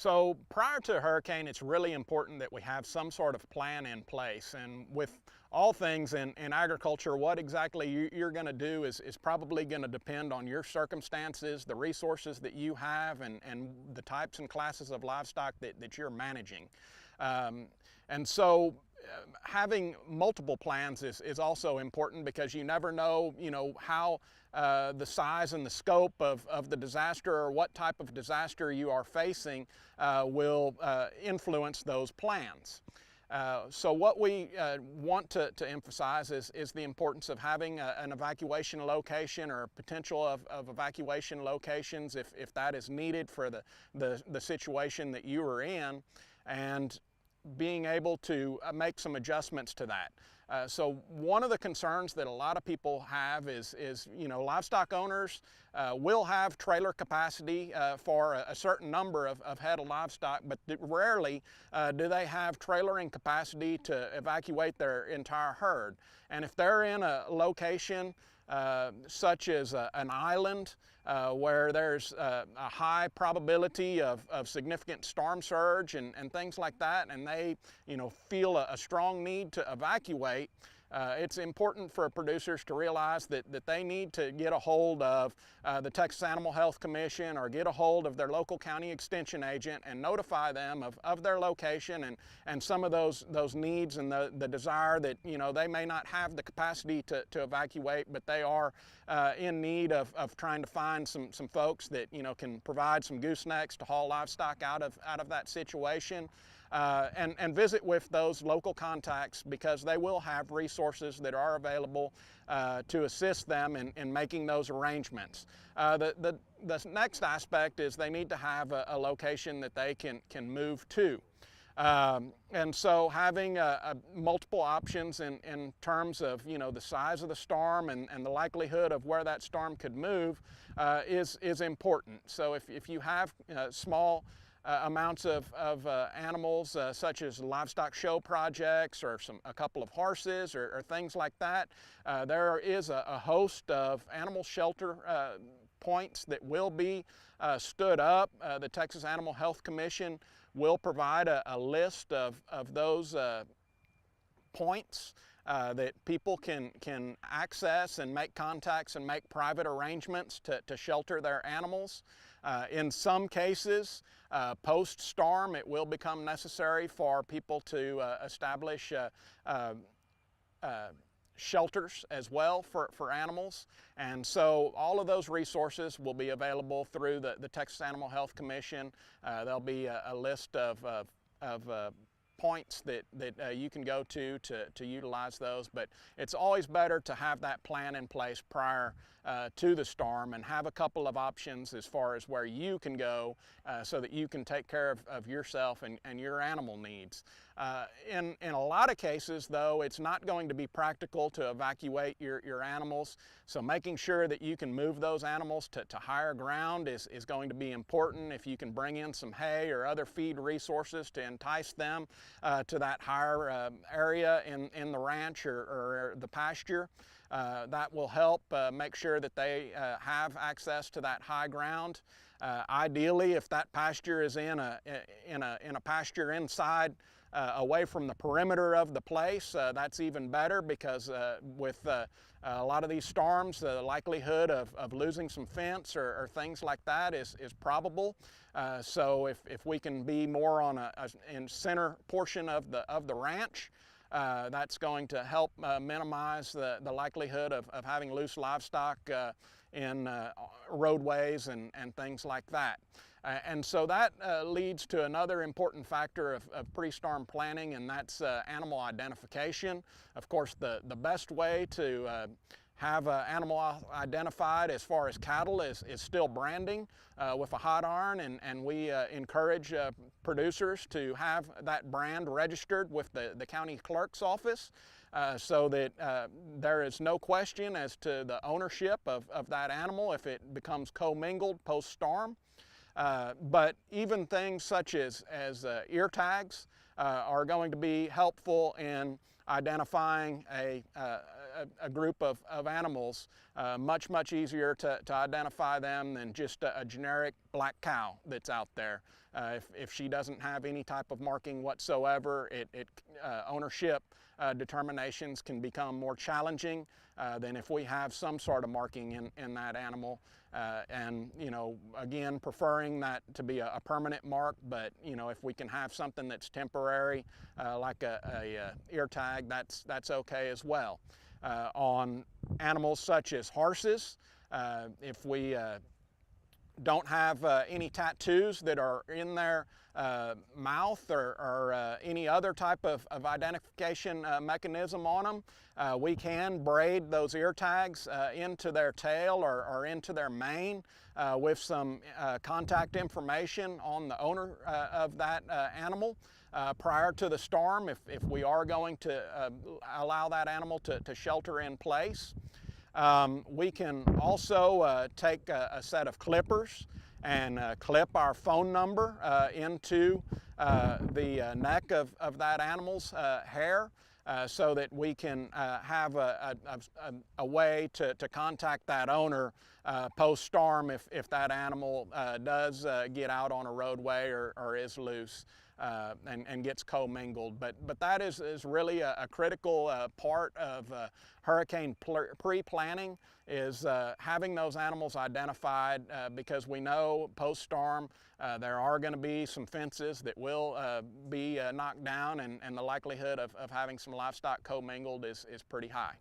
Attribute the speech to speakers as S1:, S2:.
S1: So prior to a hurricane, it's really important that we have some sort of plan in place. And with all things in agriculture, what exactly you're going to do is probably going to depend on your circumstances, the resources that you have, and the types and classes of livestock that you're managing. And so having multiple plans is also important, because you never know, how the size and the scope of the disaster, or what type of disaster you are facing, will influence those plans. So what we want to emphasize is the importance of having an evacuation location, or potential of evacuation locations if that is needed for the situation that you are in, and being able to make some adjustments to that. So one of the concerns that a lot of people have is livestock owners will have trailer capacity for a certain number of head of livestock, but rarely do they have trailering capacity to evacuate their entire herd. And if they're in a location such as an island where there's a high probability of significant storm surge and things like that, and they feel a strong need to evacuate, it's important for producers to realize that they need to get a hold of the Texas Animal Health Commission, or get a hold of their local county extension agent and notify them of their location and some of those needs, and the desire that they may not have the capacity to evacuate, but they are in need of trying to find some folks that can provide some goosenecks to haul livestock out of that situation. And visit with those local contacts, because they will have resources that are available to assist them in making those arrangements. The next aspect is they need to have a location that they can move to. And so having multiple options in terms of the size of the storm and the likelihood of where that storm could move is important. So if you have small amounts of animals, such as livestock show projects, or a couple of horses, or things like that, there is a host of animal shelter points that will be stood up. The Texas Animal Health Commission will provide a list of those points that people can access and make contacts and make private arrangements to shelter their animals. In some cases, post-storm, it will become necessary for people to establish shelters as well for animals. And so all of those resources will be available through the Texas Animal Health Commission. There'll be a list of points that you can go to utilize those, but it's always better to have that plan in place prior to the storm, and have a couple of options as far as where you can go, so that you can take care of yourself and your animal needs. In a lot of cases, though, it's not going to be practical to evacuate your animals, so making sure that you can move those animals to higher ground is going to be important. If you can bring in some hay or other feed resources to entice them to that higher area in the ranch or the pasture, that will help make sure that they have access to that high ground. Ideally, if that pasture is in a pasture inside, away from the perimeter of the place, that's even better, because with a lot of these storms, the likelihood of losing some fence or things like that is probable. So if we can be more on in center portion of the ranch, that's going to help minimize the likelihood of having loose livestock in roadways and things like that. And so that leads to another important factor of pre-storm planning, and that's animal identification. Of course, the best way to have an animal identified as far as cattle is still branding with a hot iron, and we encourage producers to have that brand registered with the county clerk's office, so that there is no question as to the ownership of that animal if it becomes commingled post-storm. But even things such as ear tags are going to be helpful in identifying a group of animals, much easier to identify them than just a generic black cow that's out there. If she doesn't have any type of marking whatsoever, ownership determinations can become more challenging than if we have some sort of marking in that animal. And you know, again, preferring that to be a permanent mark, but you know, if we can have something that's temporary, like a ear tag, that's okay as well. On animals such as horses, if we don't have any tattoos that are in their mouth or any other type of identification mechanism on them, we can braid those ear tags into their tail or into their mane with some contact information on the owner of that animal prior to the storm, if we are going to allow that animal to shelter in place. We can also take a set of clippers and clip our phone number into the neck of that animal's hair so that we can have a way to contact that owner post-storm if that animal does get out on a roadway or is loose. And gets commingled. But that is really a critical part of hurricane pre-planning, is having those animals identified, because we know post-storm there are going to be some fences that will be knocked down, and the likelihood of having some livestock commingled is pretty high.